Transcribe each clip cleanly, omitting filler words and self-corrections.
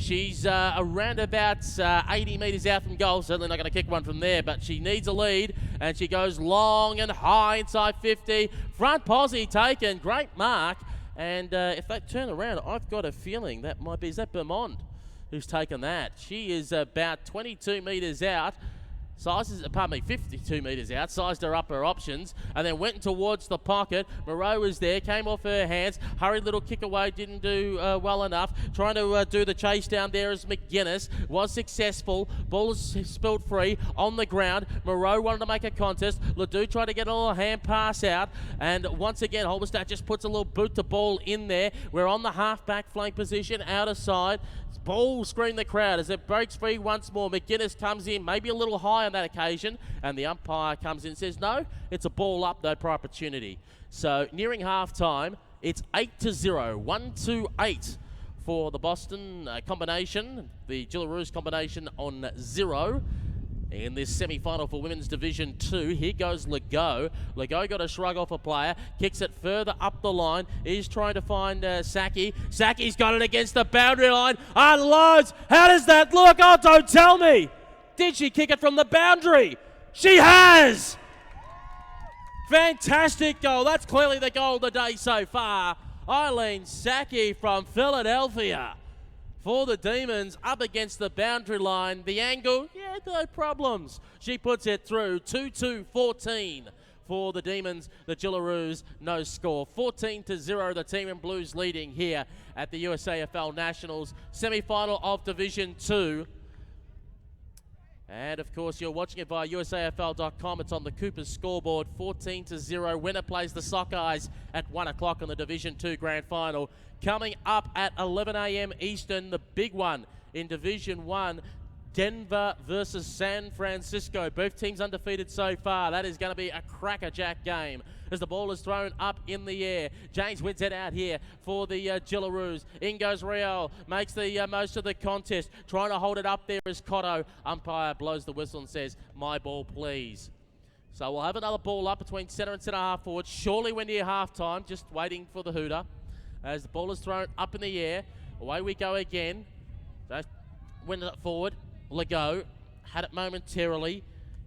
She's around about 80 metres out from goal. Certainly not going to kick one from there, but she needs a lead, and she goes long and high inside 50. Front posse taken. Great mark. And if they turn around, I've got a feeling that might be, is that Beaumont who's taken that? She is about 22 metres out. 52 metres out, sized her up her options, and then went towards the pocket. Moreau was there, came off her hands, hurried little kick away, didn't do well enough. Trying to do the chase down there is McGuinness, was successful. Ball is spilled free on the ground. Moreau wanted to make a contest. Ledoux tried to get a little hand pass out, and once again, Halberstadt just puts a little boot to ball in there. We're on the half-back flank position, outer side. Ball screen the crowd as it breaks free once more. McGuinness comes in, maybe a little high on that occasion, and the umpire comes in and says, no, it's a ball up, though, per opportunity. So nearing half-time, it's 8-0, 1-8 for the Boston combination, the Gillaroos combination on 0. In this semi-final for Women's Division 2, here goes Legault. Legault got a shrug off a player, kicks it further up the line. He's trying to find Saki. Saki's got it against the boundary line. Unloads. How does that look? Oh, don't tell me. Did she kick it from the boundary? She has. Fantastic goal. That's clearly the goal of the day so far. Eileen Saki from Philadelphia. For the Demons, up against the boundary line. The angle, yeah, no problems. She puts it through. 2-2-14 for the Demons. The Gillaroos, no score. 14-0, the team in blues leading here at the USAFL Nationals semi-final of Division 2. And, of course, you're watching it via USAFL.com. It's on the Coopers scoreboard, 14-0. Winner plays the Sockeyes at 1 o'clock on the Division 2 Grand Final. Coming up at 11 a.m. Eastern, the big one in Division 1, Denver versus San Francisco. Both teams undefeated so far. That is going to be a crackerjack game as the ball is thrown up in the air. James wins it out here for the Gillaroos. In goes Real, makes the most of the contest. Trying to hold it up there is Cotto. Umpire blows the whistle and says, my ball, please. So we'll have another ball up between centre and centre-half forward. Surely we're near half-time, just waiting for the hooter. As the ball is thrown up in the air. Away we go again. So, win it forward. Legault had it momentarily.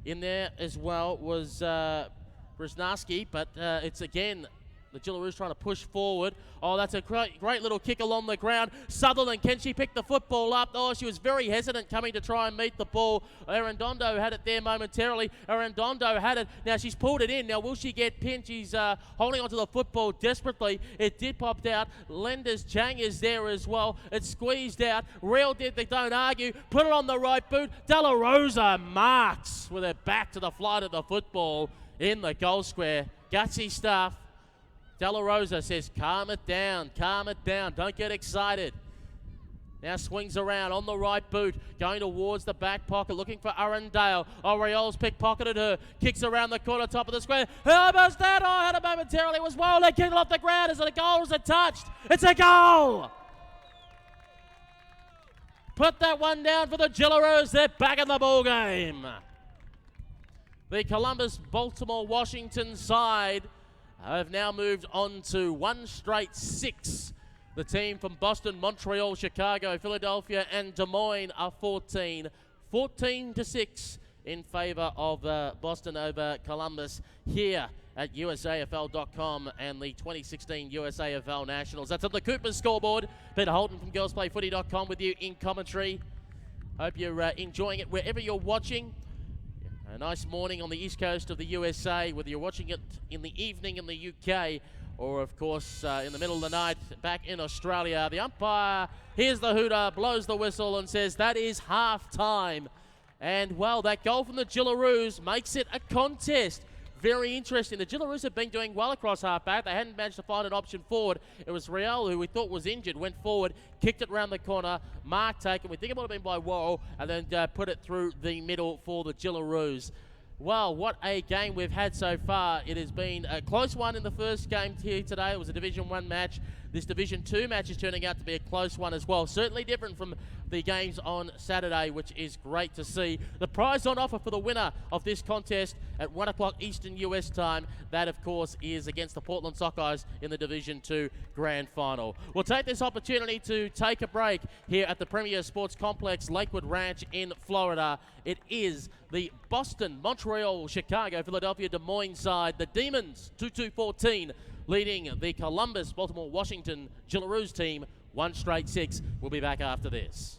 In there as well was Brzezinski, but it's again the Gillaroos trying to push forward. Oh, that's a great little kick along the ground. Sutherland, can she pick the football up? Oh, she was very hesitant coming to try and meet the ball. Arredondo had it there momentarily. Arredondo had it. Now she's pulled it in. Now will she get pinned? She's holding onto the football desperately. It did pop out. Lenders Chang is there as well. It's squeezed out. Real did they don't argue. Put it on the right boot. De La Rosa marks with her back to the flight of the football in the goal square. Gutsy stuff. De La Rosa says, calm it down, don't get excited. Now swings around on the right boot, going towards the back pocket, looking for Arundale. Oriol's pickpocketed her, kicks around the corner, top of the square. Halberstadt, had it momentarily, it was well, they kicked it off the ground. Is it a goal or is it touched? It's a goal! Put that one down for the Gillaroos, they're back in the ball game. The Columbus, Baltimore, Washington side have now moved on to 1 straight 6. The team from Boston, Montreal, Chicago, Philadelphia, and Des Moines are 14 to 6 in favor of Boston over Columbus here at USAFL.com and the 2016 USAFL Nationals. That's on the Coopers scoreboard. Peter Holden from girlsplayfooty.com with you in commentary. Hope you're enjoying it wherever you're watching. A nice morning on the east coast of the USA, whether you're watching it in the evening in the UK or, of course, in the middle of the night back in Australia. The umpire hears the hooter, blows the whistle and says that is half-time. And, well, that goal from the Gillaroos makes it a contest. Very interesting. The Gillaroos have been doing well across half-back. They hadn't managed to find an option forward. It was Real, who we thought was injured, went forward, kicked it around the corner, mark taken. We think it might have been by Worrell, and then put it through the middle for the Gillaroos. Well, what a game we've had so far. It has been a close one in the first game here today. It was a Division 1 match. This Division 2 match is turning out to be a close one as well. Certainly different from the games on Saturday, which is great to see. The prize on offer for the winner of this contest at 1 o'clock Eastern US time, that of course is against the Portland Sockeyes in the Division 2 Grand Final. We'll take this opportunity to take a break here at the Premier Sports Complex, Lakewood Ranch in Florida. It is the Boston, Montreal, Chicago, Philadelphia, Des Moines side. The Demons, 2-2-14, leading the Columbus, Baltimore, Washington, Gillaroos team, 1 straight 6. We'll be back after this.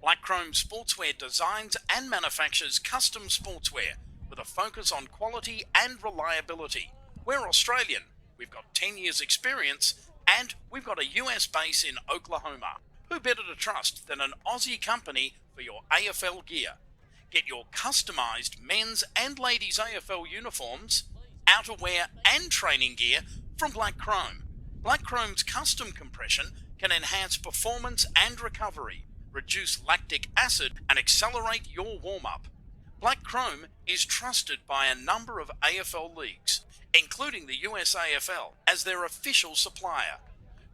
Black Chrome Sportswear designs and manufactures custom sportswear with a focus on quality and reliability. We're Australian, we've got 10 years experience, and we've got a US base in Oklahoma. Who better to trust than an Aussie company for your AFL gear? Get your customised men's and ladies' AFL uniforms, outerwear and training gear from Black Chrome. Black Chrome's custom compression can enhance performance and recovery, reduce lactic acid and accelerate your warm-up. Black Chrome is trusted by a number of AFL leagues, including the USAFL, as their official supplier.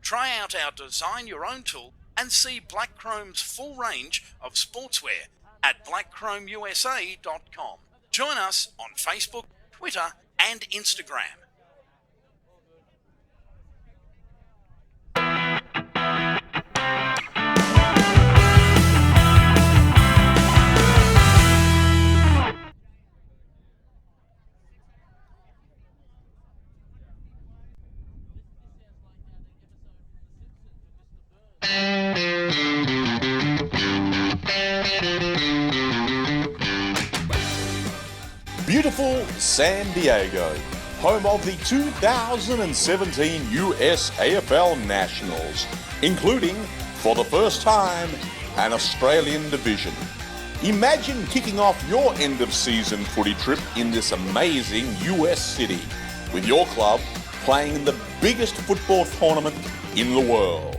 Try out our Design Your Own tool and see Black Chrome's full range of sportswear at blackchromeusa.com. Join us on Facebook, Twitter and Instagram. Beautiful San Diego, home of the 2017 US AFL Nationals, including, for the first time, an Australian division. Imagine kicking off your end-of-season footy trip in this amazing US city, with your club playing in the biggest football tournament in the world.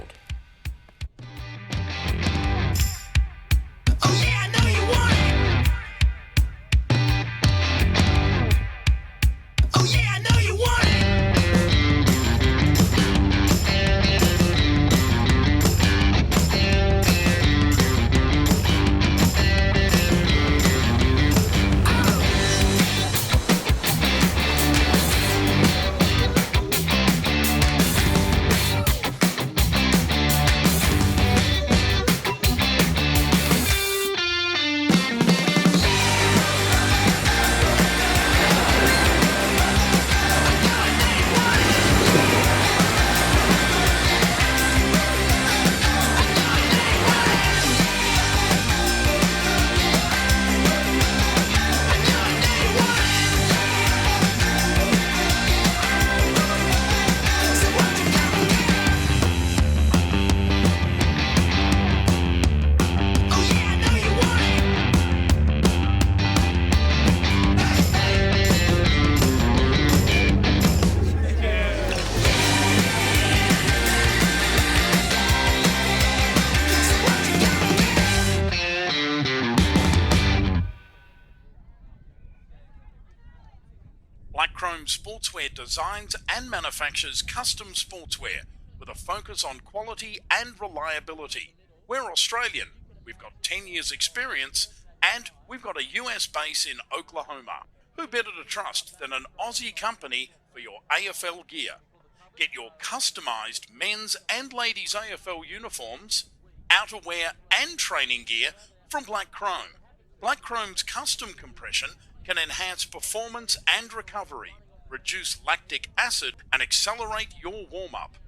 Black Chrome Sportswear designs and manufactures custom sportswear with a focus on quality and reliability. We're Australian, we've got 10 years experience, and we've got a US base in Oklahoma. Who better to trust than an Aussie company for your AFL gear? Get your customised men's and ladies' AFL uniforms, outerwear and training gear from Black Chrome. Black Chrome's custom compression can enhance performance and recovery, reduce lactic acid and accelerate your warm-up.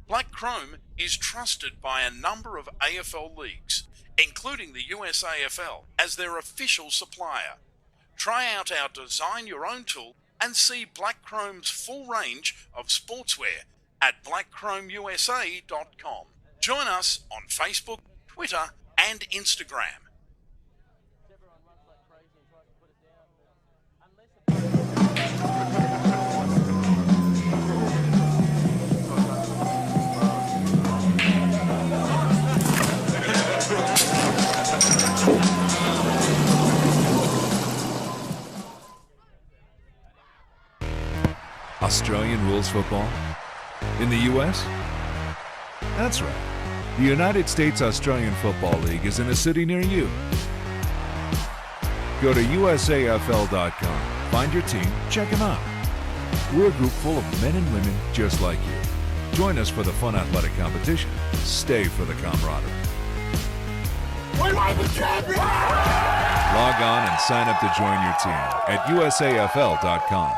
Black Chrome is trusted by a number of AFL leagues, including the USAFL, as their official supplier. Try out our Design Your Own tool and see Black Chrome's full range of sportswear at blackchromeusa.com. Join us on Facebook, Twitter and Instagram. Australian rules football? In the US? That's right. The United States Australian Football League is in a city near you. Go to usafl.com, find your team, check them out. We're a group full of men and women just like you. Join us for the fun athletic competition. Stay for the camaraderie. We want the champion! Log on and sign up to join your team at usafl.com.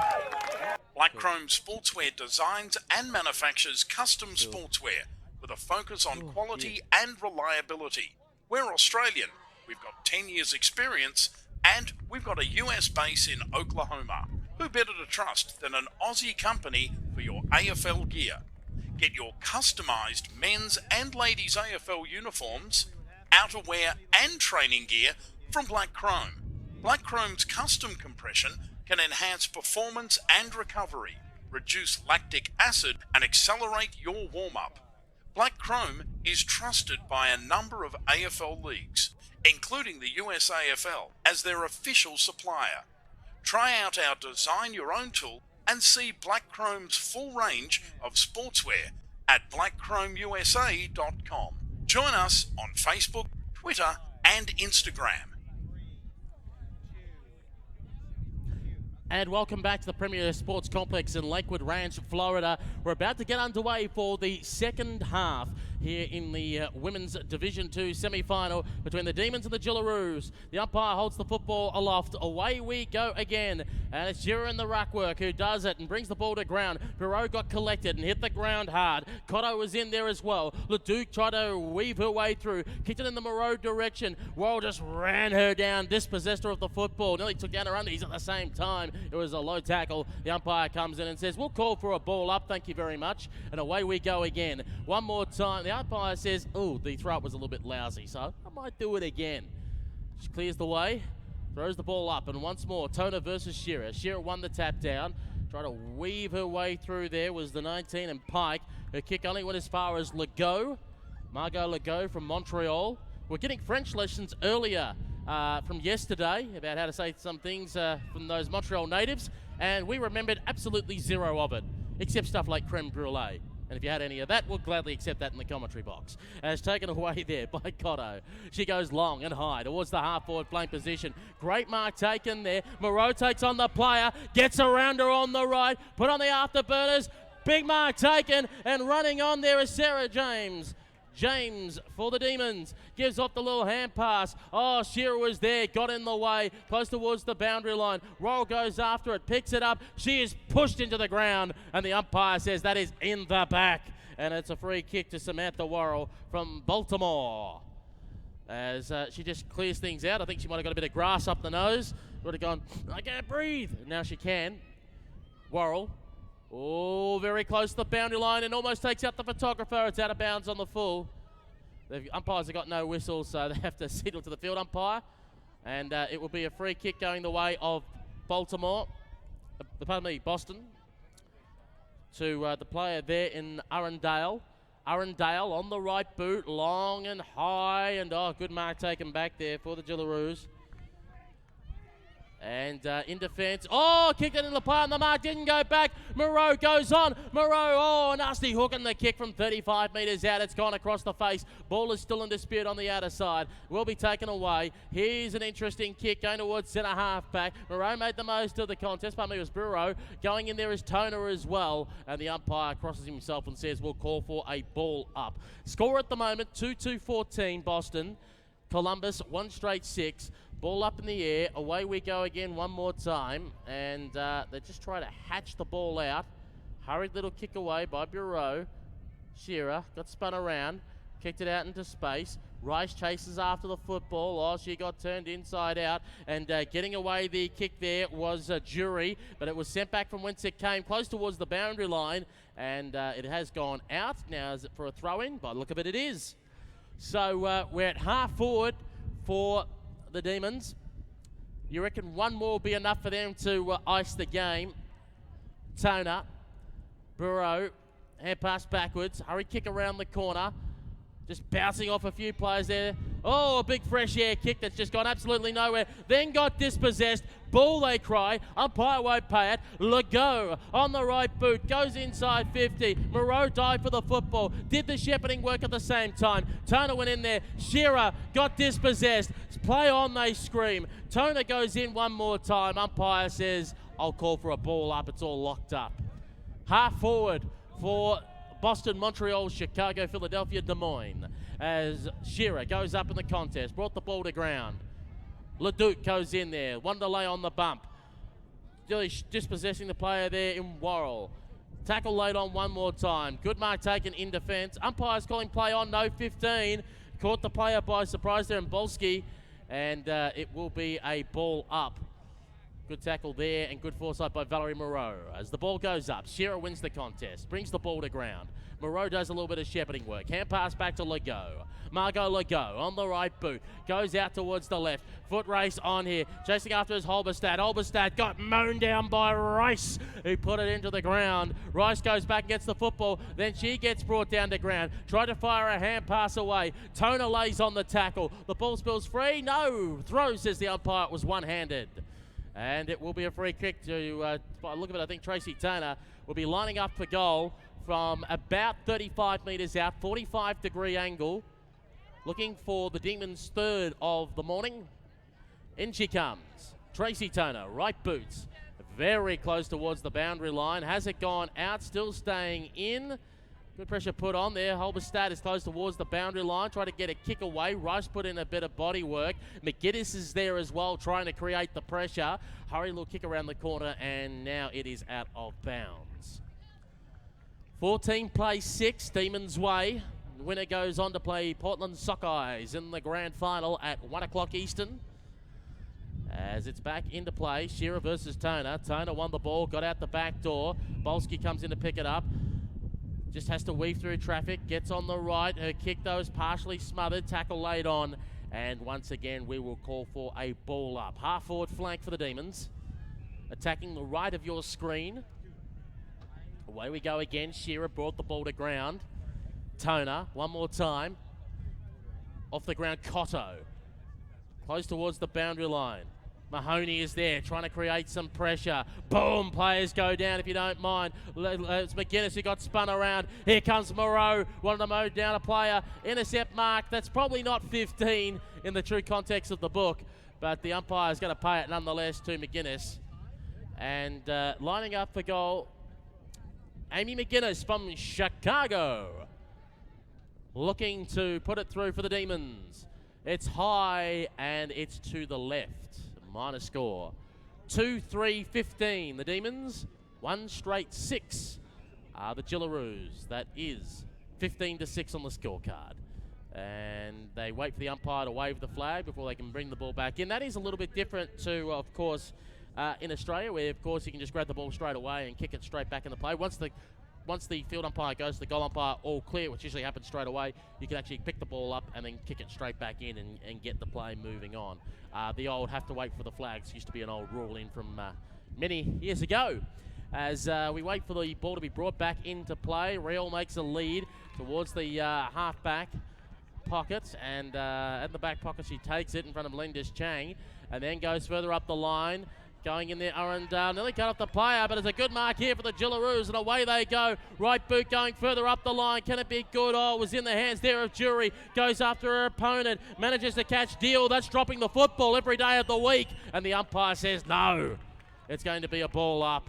Black Chrome Sportswear designs and manufactures custom sportswear with a focus on quality and reliability. We're Australian, we've got 10 years experience, and we've got a US base in Oklahoma. Who better to trust than an Aussie company for your AFL gear? Get your customized men's and ladies AFL uniforms, outerwear and training gear from Black Chrome. Black Chrome's custom compression can enhance performance and recovery, reduce lactic acid and accelerate your warm-up. Black Chrome is trusted by a number of AFL leagues, including the US AFL, as their official supplier. Try out our Design Your Own tool and see Black Chrome's full range of sportswear at blackchromeusa.com. Join us on Facebook, Twitter and Instagram. And welcome back to the Premier Sports Complex in Lakewood Ranch, Florida. We're about to get underway for the second half here in the Women's Division 2 semi-final between the Demons and the Jillaroos. The umpire holds the football aloft. Away we go again. And it's Jira in the ruck work who does it and brings the ball to ground. Bureau got collected and hit the ground hard. Cotto was in there as well. Leduc tried to weave her way through. Kicked it in the Moreau direction. Worrell just ran her down, dispossessed her of the football. Nearly took down her undies at the same time. It was a low tackle. The umpire comes in and says, we'll call for a ball up, thank you very much. And away we go again. One more time. The umpire says, oh, the throw was a little bit lousy, so I might do it again. She clears the way, throws the ball up, and once more, Tona versus Shearer. Shearer won the tap down. Tried to weave her way through there was the 19 and Pike. Her kick only went as far as Legault. Margot Legault from Montreal. We're getting French lessons earlier from yesterday about how to say some things from those Montreal natives, and we remembered absolutely zero of it, except stuff like creme brulee. And if you had any of that, we'll gladly accept that in the commentary box. As taken away there by Cotto. She goes long and high towards the half-forward flank position. Great mark taken there. Moreau takes on the player, gets around her on the right, put on the afterburners. Big mark taken, and running on there is Sarah James. James for the Demons gives off the little hand pass. Oh, Shearer was there, got in the way, close towards the boundary line. Worrell goes after it, picks it up. She is pushed into the ground, and the umpire says that is in the back. And it's a free kick to Samantha Worrell from Baltimore. As she just clears things out. I think she might have got a bit of grass up the nose. Would have gone, I can't breathe. Now she can. Worrell. Oh, very close to the boundary line and almost takes out the photographer. It's out of bounds on the full. The umpires have got no whistle, so they have to signal to the field umpire. And it will be a free kick going the way of Baltimore. Boston. To the player there in Arundale. Arundale on the right boot, long and high. And good mark taken back there for the Jillaroos. And in defence, kicked it in the play and the mark didn't go back. Moreau goes on. Moreau, nasty hook and the kick from 35 metres out. It's gone across the face. Ball is still in dispute on the outer side. Will be taken away. Here's an interesting kick going towards centre half back. Moreau made the most of the contest. It was Bureau. Going in there is Toner as well. And the umpire crosses himself and says we'll call for a ball up. Score at the moment, 2-2-14 Boston. Columbus, 1 straight 6. Ball up in the air. Away we go again one more time. And they just try to hatch the ball out. Hurried little kick away by Bureau. Shearer got spun around. Kicked it out into space. Rice chases after the football. She got turned inside out. And getting away the kick there was Jury. But it was sent back from whence it came, close towards the boundary line. And it has gone out. Now is it for a throw-in? By the look of it, it is. So we're at half forward for the Demons. You reckon one more will be enough for them to ice the game? Toner, Bureau, hand pass backwards, hurry kick around the corner. Just bouncing off a few players there. Oh, a big fresh air kick that's just gone absolutely nowhere. Then got dispossessed. Ball, they cry. Umpire won't pay it. Legault on the right boot. Goes inside 50. Moreau dived for the football. Did the shepherding work at the same time. Toner went in there. Shearer got dispossessed. Play on, they scream. Toner goes in one more time. Umpire says, I'll call for a ball up. It's all locked up. Half forward for Boston, Montreal, Chicago, Philadelphia, Des Moines. As Shearer goes up in the contest, brought the ball to ground. Leduc goes in there, one delay on the bump. Really dispossessing the player there in Worrell. Tackle late on one more time. Good mark taken in defence. Umpire's calling play on, no 15. Caught the player by surprise there in Bolski, and it will be a ball up. Good tackle there and good foresight by Valerie Moreau. As the ball goes up, Shearer wins the contest, brings the ball to ground. Moreau does a little bit of shepherding work. Hand pass back to Legault. Margot Legault on the right boot. Goes out towards the left. Foot race on here. Chasing after his Halberstadt. Halberstadt got mown down by Rice, who put it into the ground. Rice goes back and gets the football. Then she gets brought down to ground. Tried to fire a hand pass away. Toner lays on the tackle. The ball spills free. No. Throw, says the umpire. It was one-handed. And it will be a free kick to, by the look of it, I think Tracy Toner will be lining up for goal from about 35 metres out, 45-degree angle, looking for the Demons' third of the morning. In she comes. Tracy Toner, right boots, very close towards the boundary line. Has it gone out, still staying in. Good pressure put on there. Halberstadt is close towards the boundary line, trying to get a kick away. Rice put in a bit of body work. McGuinness is there as well, trying to create the pressure. Hurry little kick around the corner, and now it is out of bounds. 14 plays 6, Demons way. The winner goes on to play Portland Sockeyes in the grand final at 1 o'clock Eastern. As it's back into play, Shearer versus Toner. Toner won the ball, got out the back door. Bolski comes in to pick it up. Just has to weave through traffic, gets on the right. Her kick, though, is partially smothered. Tackle laid on. And once again, we will call for a ball up. Half forward flank for the Demons. Attacking the right of your screen. Away we go again. Shearer brought the ball to ground. Toner, one more time. Off the ground, Cotto. Close towards the boundary line. Mahoney is there, trying to create some pressure. Boom, players go down if you don't mind. It's McGuinness who got spun around. Here comes Moreau, wanted to mow down a player. Intercept mark, that's probably not 15 in the true context of the book, but the umpire's going to pay it nonetheless to McGuinness. And lining up for goal, Amy McGuinness from Chicago. Looking to put it through for the Demons. It's high and it's to the left. Minor score. 2-3-15. The Demons. 1 straight 6 are the Gillaroos. That is 15-6 on the scorecard. And they wait for the umpire to wave the flag before they can bring the ball back in. That is a little bit different to, of course, in Australia, where, of course, you can just grab the ball straight away and kick it straight back into play. Once the field umpire goes to the goal umpire all clear, which usually happens straight away, you can actually pick the ball up and then kick it straight back in and get the play moving on. The old have to wait for the flags used to be an old rule in from many years ago. As we wait for the ball to be brought back into play, Real makes a lead towards the half-back pocket, and at the back pocket she takes it in front of Lindis Chang, and then goes further up the line. Going in there, Arundel nearly cut off the player, but it's a good mark here for the Gillaroos, and away they go. Right boot going further up the line. Can it be good? Oh, it was in the hands there of Jury. Goes after her opponent, manages to catch Deal. That's dropping the football every day of the week, and the umpire says no. It's going to be a ball up.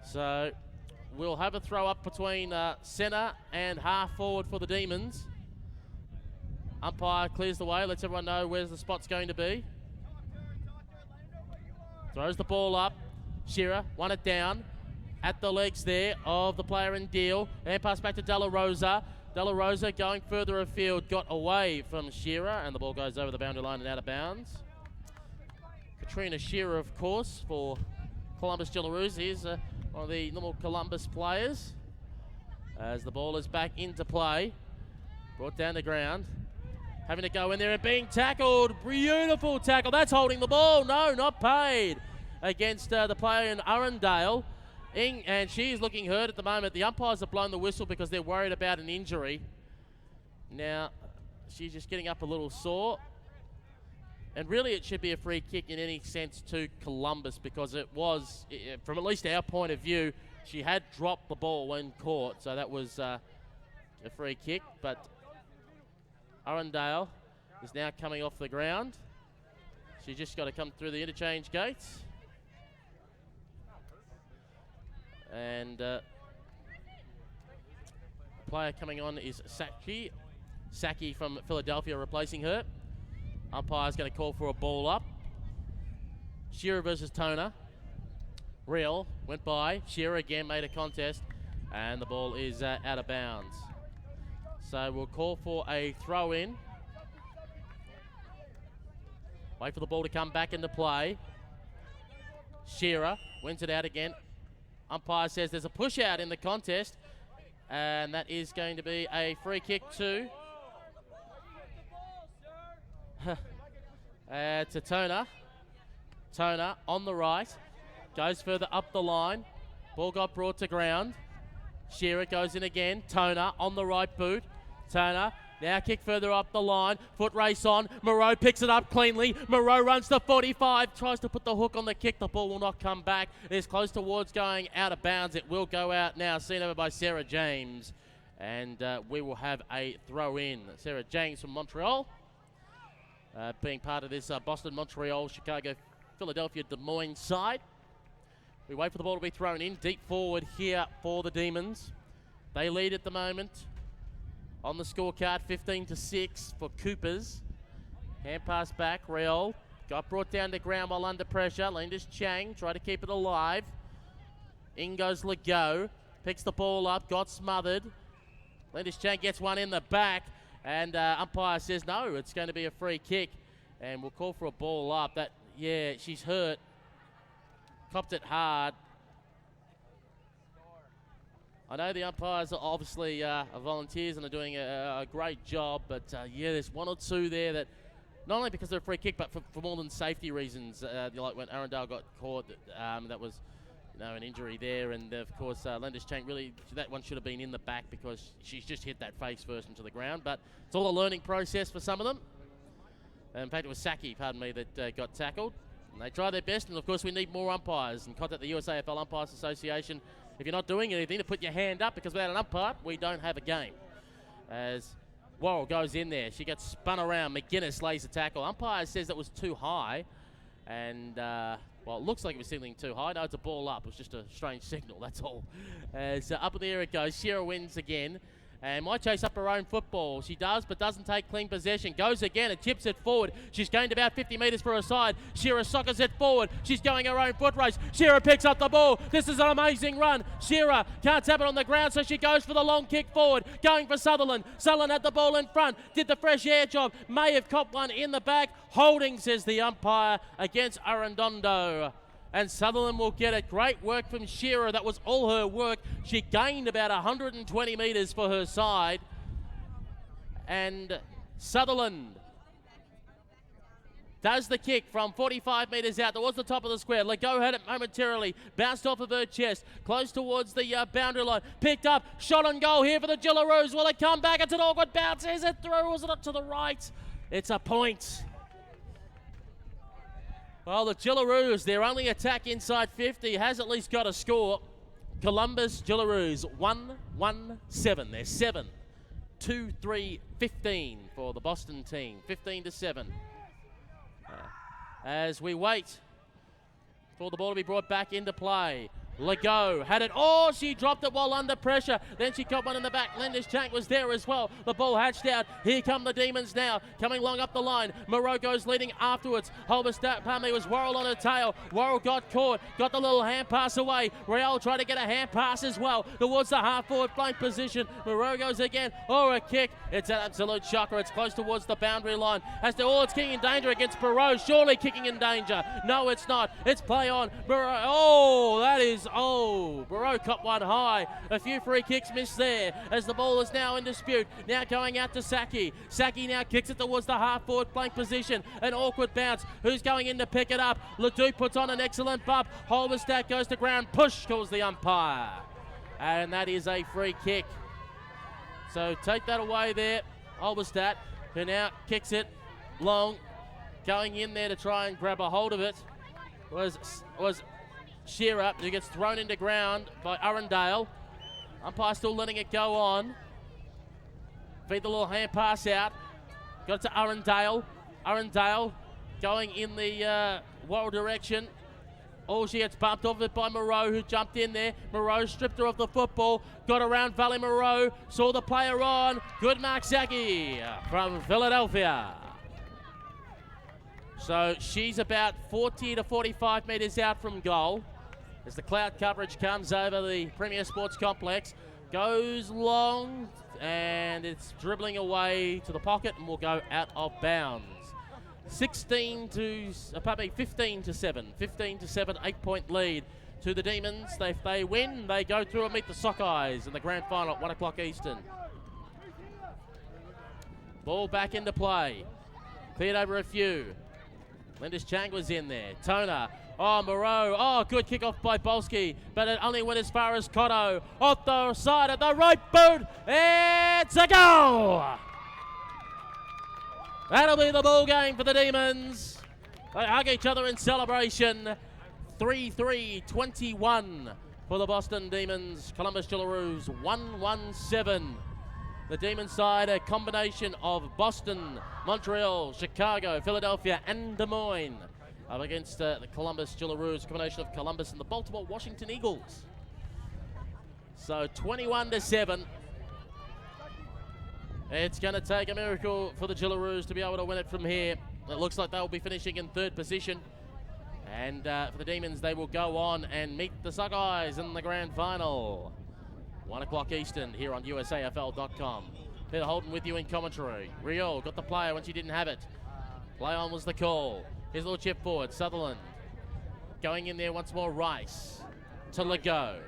So we'll have a throw up between centre and half forward for the Demons. Umpire clears the way, lets everyone know where the spot's going to be. Throws the ball up. Shearer won it down at the legs there of the player in Deal. And pass back to Della Rosa. Della Rosa going further afield, got away from Shearer, and the ball goes over the boundary line and out of bounds. Katrina Shearer, of course, for Columbus Gillaroos. He's one of the normal Columbus players. As the ball is back into play. Brought down the ground. Having to go in there and being tackled. Beautiful tackle. That's holding the ball. No, not paid. Against the player in Arundel. And she's looking hurt at the moment. The umpires have blown the whistle because they're worried about an injury. Now, she's just getting up a little sore. And really, it should be a free kick in any sense to Columbus, because it was, from at least our point of view, she had dropped the ball when caught. So that was a free kick. But Arundel is now coming off the ground. She's just got to come through the interchange gates. And player coming on is Saki. Saki from Philadelphia replacing her. Umpire's going to call for a ball up. Shearer versus Toner. Real went by. Shearer again made a contest. And the ball is out of bounds. So we'll call for a throw in. Wait for the ball to come back into play. Shearer wins it out again. Umpire says there's a push out in the contest. And that is going to be a free kick to to Toner. Toner on the right. Goes further up the line. Ball got brought to ground. Shearer goes in again. Toner on the right boot. Toner now kick further up the line. Foot race on. Moreau picks it up cleanly. Moreau runs to 45. Tries to put the hook on the kick. The ball will not come back. It is close towards going out of bounds. It will go out now. Seen over by Sarah James. And we will have a throw in. Sarah James from Montreal. Being part of this Boston, Montreal, Chicago, Philadelphia, Des Moines side. We wait for the ball to be thrown in. Deep forward here for the Demons. They lead at the moment. On the scorecard, 15-6 for Coopers. Hand pass back, Real. Got brought down to ground while under pressure. Landis Chang tried to keep it alive. In goes Legault. Picks the ball up, got smothered. Landis Chang gets one in the back. And umpire says, no, it's going to be a free kick. And we'll call for a ball up. That, yeah, she's hurt. Copped it hard. I know the umpires are obviously are volunteers and are doing a great job. But, yeah, there's one or two there that, not only because they're a free kick, but for more than safety reasons. Like when Arundel got caught, that was, an injury there. And, of course, Landis Chang really, that one should have been in the back because she's just hit that face first into the ground. But it's all a learning process for some of them. In fact, it was Saki, that got tackled. And they try their best. And, of course, we need more umpires. And contact the USAFL Umpires Association if you're not doing anything to put your hand up, because without an umpire, we don't have a game. As Worrell goes in there. She gets spun around. McGuinness lays the tackle. Umpire says that was too high. And, well, it looks like it was signaling too high. No, it's a ball up. It was just a strange signal, that's all. As up in the air it goes. Shearer wins again. And might chase up her own football. She does, but doesn't take clean possession. Goes again and tips it forward. She's gained about 50 metres for her side. Shearer sockers it forward. She's going her own foot race. Shearer picks up the ball. This is an amazing run. Shearer can't tap it on the ground, so she goes for the long kick forward. Going for Sutherland. Sutherland had the ball in front. Did the fresh air job. May have copped one in the back. Holding, says the umpire, against Arredondo. And Sutherland will get it. Great work from Shearer. That was all her work. She gained about 120 metres for her side. And Sutherland does the kick from 45 metres out towards the top of the square. Legault had it momentarily. Bounced off of her chest. Close towards the boundary line. Picked up. Shot on goal here for the Gillaroos. Will it come back? It's an awkward bounce. Is it through or is it up to the right? It's a point. Well, the Gillaroos, their only attack inside 50, has at least got a score. Columbus Gillaroos 1-1-7. They're 7. 2-3-15 for the Boston team. 15-7. As we wait for the ball to be brought back into play. Legault had it. Oh, she dropped it while under pressure. Then she got one in the back. Landis Chang was there as well. The ball hatched out. Here come the Demons now. Coming long up the line. Moreau goes leading afterwards. Halberstadt, was Worrell on her tail. Worrell got caught. Got the little hand pass away. Real tried to get a hand pass as well towards the half-forward flank position. Moreau goes again. Oh, a kick. It's an absolute shocker. It's close towards the boundary line. It's kicking in danger against Perot. Surely kicking in danger. No, it's not. It's play on. Moreau. Oh, that is Barreau caught one high. A few free kicks missed there as the ball is now in dispute. Now going out to Saki. Saki now kicks it towards the half-forward flank position. An awkward bounce. Who's going in to pick it up? Ledoux puts on an excellent bump. Halberstadt goes to ground. Push calls the umpire. And that is a free kick. So take that away there. Halberstadt, who now kicks it long. Going in there to try and grab a hold of it was Shearer, who gets thrown into ground by Arundale. Umpire still letting it go on. Feed the little hand pass out. Got it to Arundale. Arundale going in the Worrell direction. Oh, she gets bumped off it by Moreau, who jumped in there. Moreau stripped her of the football. Got around Valley Moreau. Saw the player on. Good mark, Zaki from Philadelphia. So she's about 40 to 45 metres out from goal. As the cloud coverage comes over the Premier Sports Complex. Goes long, and it's dribbling away to the pocket and will go out of bounds. 15 to 7. 15 to 7, 8-point lead to the Demons. If they win, they go through and meet the Sockeyes in the grand final at 1 o'clock Eastern. Ball back into play. Feed over a few. Lindis Chang was in there. Toner. Oh, Moreau. Oh, good kick-off by Bolski, but it only went as far as Cotto. Off the side at the right boot. It's a goal! That'll be the ball game for the Demons. They hug each other in celebration. 3-3-21 for the Boston Demons. Columbus Jillaroos 1-1-7. The Demon side, a combination of Boston, Montreal, Chicago, Philadelphia, and Des Moines. Up against the Columbus Jillaroos, a combination of Columbus and the Baltimore Washington Eagles. So 21-7. It's going to take a miracle for the Jillaroos to be able to win it from here. It looks like they'll be finishing in third position. And for the Demons, they will go on and meet the Sockeyes in the grand final. 1 o'clock Eastern here on USAFL.com. Peter Holden with you in commentary. Rio got the player when she didn't have it. Play on was the call. Here's a little chip forward. Sutherland going in there once more. Rice to Legault.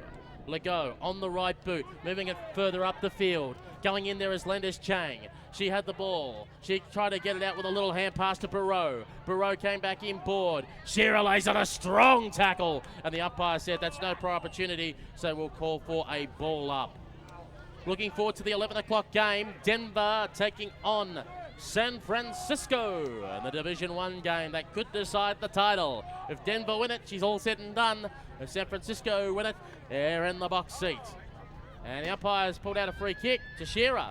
Legault on the right boot, moving it further up the field. Going in there is Lindis Chang. She had the ball. She tried to get it out with a little hand pass to Barreau. Barreau came back inboard. Shearer lays on a strong tackle. And the umpire said that's no prior opportunity, so we'll call for a ball up. Looking forward to the 11 o'clock game. Denver taking on San Francisco in the Division 1 game that could decide the title. If Denver win it, she's all said and done. If San Francisco win it, they're in the box seat. And the umpire's pulled out a free kick to Shearer.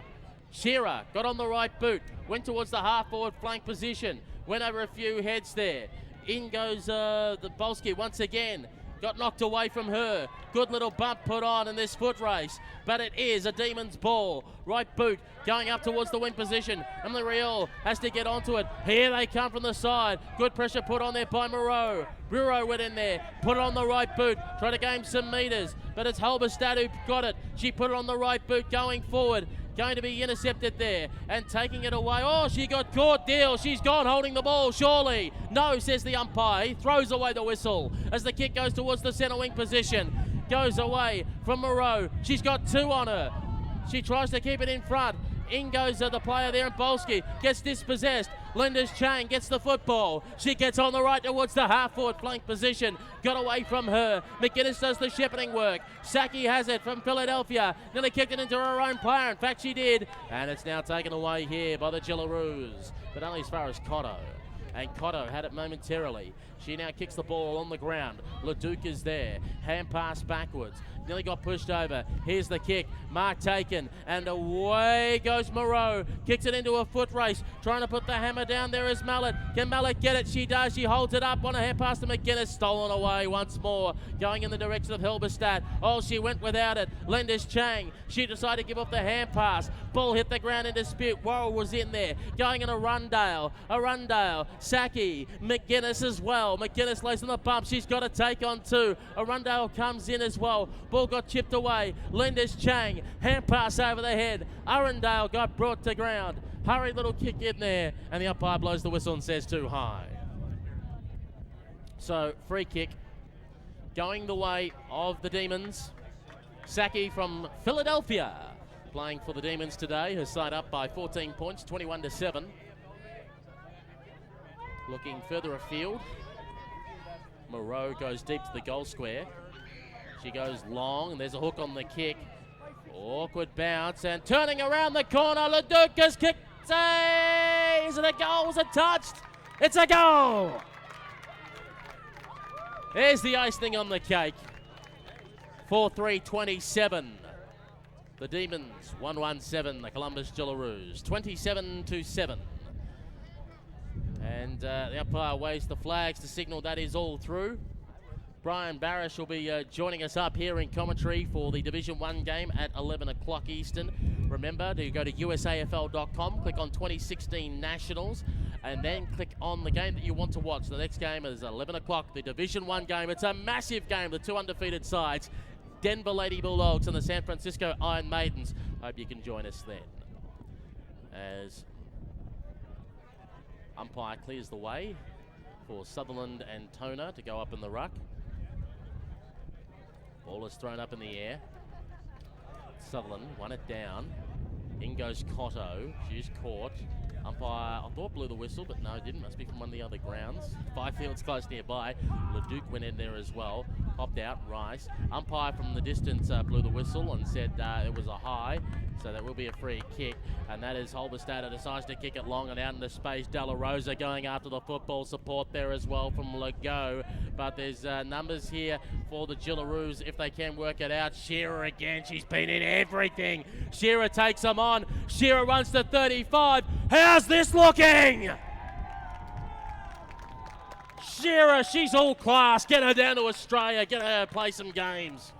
Shearer got on the right boot, went towards the half-forward flank position, went over a few heads there. In goes the Bolski once again. Got knocked away from her. Good little bump put on in this foot race. But it is a Demons ball. Right boot going up towards the wing position. Emily Riel has to get onto it. Here they come from the side. Good pressure put on there by Moreau. Bureau went in there. Put it on the right boot. Try to gain some metres. But it's Halberstadt who got it. She put it on the right boot going forward. Going to be intercepted there and taking it away. Oh, she got caught. Deal. She's gone holding the ball, surely. No, says the umpire. He throws away the whistle as the kick goes towards the centre wing position. Goes away from Moreau. She's got two on her. She tries to keep it in front. In goes the player there, and Bolski gets dispossessed. Lindis Chang gets the football. She gets on the right towards the half-forward flank position. Got away from her. McGuinness does the shepherding work. Saki has it from Philadelphia. Nearly kicked it into her own player. In fact, she did. And it's now taken away here by the Jillaroos, but only as far as Cotto. And Cotto had it momentarily. She now kicks the ball on the ground. Leduc is there. Hand pass backwards. Nearly got pushed over. Here's the kick. Mark taken. And away goes Moreau. Kicks it into a foot race. Trying to put the hammer down. There is Mallet. Can Mallet get it? She does. She holds it up on a hand pass to McGuinness. Stolen away once more. Going in the direction of Halberstadt. Oh, she went without it. Lindis Chang. She decided to give up the hand pass. Ball hit the ground in dispute. Worrell was in there. Going in Arundale. Saki. McGuinness as well. McGuinness lays on the bump. She's got to take on two. Arundale comes in as well. Ball got chipped away. Lindis Chang. Hand pass over the head. Arundale got brought to ground. Hurried little kick in there. And the umpire blows the whistle and says too high. So, free kick going the way of the Demons. Saki from Philadelphia playing for the Demons today. Her side up by 14 points, 21-7. Looking further afield. Moreau goes deep to the goal square. She goes long, and there's a hook on the kick. Awkward bounce and turning around the corner. Leduc has kicked. Is it a goal? Was it touched? It's a goal. There's the icing on the cake. 4-3-27. The Demons 1-1-7. The Columbus Jillaroos 27-7. And the umpire waves the flags to signal that is all through. Brian Barish will be joining us up here in commentary for the Division 1 game at 11 o'clock Eastern. Remember to go to usafl.com, click on 2016 Nationals, and then click on the game that you want to watch. The next game is 11 o'clock, the Division 1 game. It's a massive game, the two undefeated sides, Denver Lady Bulldogs and the San Francisco Iron Maidens. Hope you can join us then. As umpire clears the way for Sutherland and Toner to go up in the ruck. Ball is thrown up in the air. Sutherland won it down. In goes Cotto. She's caught. Umpire, I thought blew the whistle, but no, didn't. Must be from one of the other grounds. Fifields close nearby. Leduc went in there as well. Popped out, Rice. Umpire from the distance blew the whistle and said it was a high, so that will be a free kick. And that is Halberstadt decides to kick it long and out into space. Della Rosa going after the football support there as well from Legault. But there's numbers here for the Jillaroos if they can work it out. Shearer again, she's been in everything. Shearer takes them on. Shearer runs to 35. How's this looking? Shearer, she's all class. Get her down to Australia. Get her to play some games.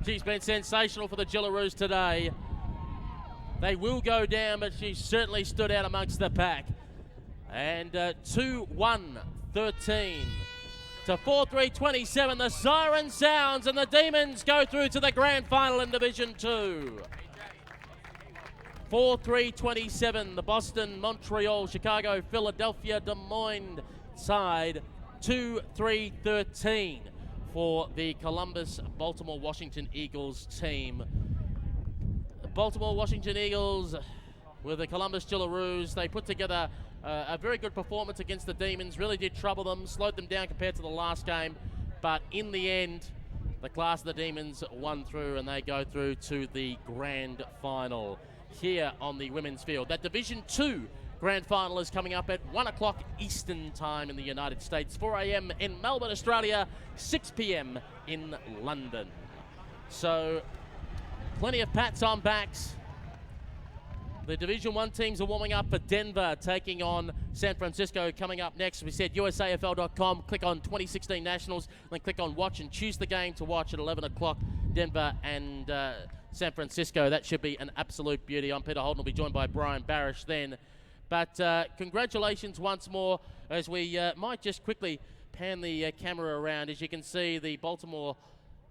She's been sensational for the Jillaroos today. They will go down, but she certainly stood out amongst the pack. And 2-1-13 to 4-3-27. The siren sounds and the Demons go through to the grand final in Division 2. 4-3-27. The Boston, Montreal, Chicago, Philadelphia, Des Moines side. 2-3-13 for the Columbus, Baltimore, Washington Eagles team. The Baltimore, Washington Eagles with the Columbus Jillaroos, they put together a very good performance against the Demons, really did trouble them, slowed them down compared to the last game, but in the end, the class of the Demons won through and they go through to the grand final here on the women's field. That Division 2 grand final is coming up at 1 o'clock Eastern time in the United States, 4 a.m. in Melbourne, Australia, 6 p.m. in London. So, plenty of pats on backs. The Division 1 teams are warming up for Denver, taking on San Francisco coming up next. We said usafl.com, click on 2016 Nationals, then click on watch and choose the game to watch at 11 o'clock, Denver and San Francisco. That should be an absolute beauty. I'm Peter Holden, will be joined by Brian Barish then. But congratulations once more as we might just quickly pan the camera around. As you can see, the Baltimore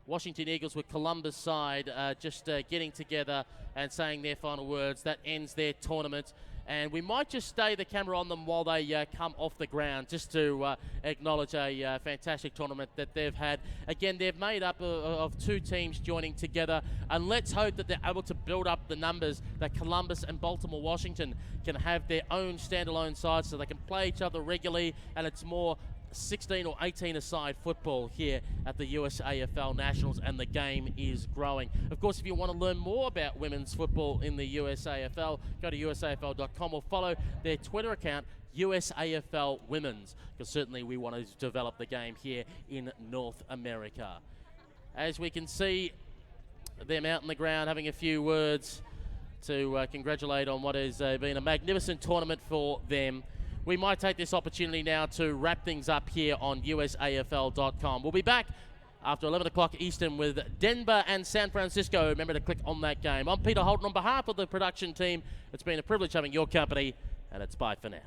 Washington Eagles with Columbus side just getting together and saying their final words. That ends their tournament. And we might just stay the camera on them while they come off the ground just to acknowledge a fantastic tournament that they've had. Again, they've made up of two teams joining together, and let's hope that they're able to build up the numbers that Columbus and Baltimore Washington can have their own standalone sides so they can play each other regularly, and it's more 16 or 18-a-side football here at the USAFL Nationals, and the game is growing. Of course, if you want to learn more about women's football in the USAFL, go to usafl.com or follow their Twitter account, USAFL Women's, because certainly we want to develop the game here in North America. As we can see them out on the ground having a few words to congratulate on what has been a magnificent tournament for them. We might take this opportunity now to wrap things up here on usafl.com. We'll be back after 11 o'clock Eastern with Denver and San Francisco. Remember to click on that game. I'm Peter Holden on behalf of the production team. It's been a privilege having your company, and it's bye for now.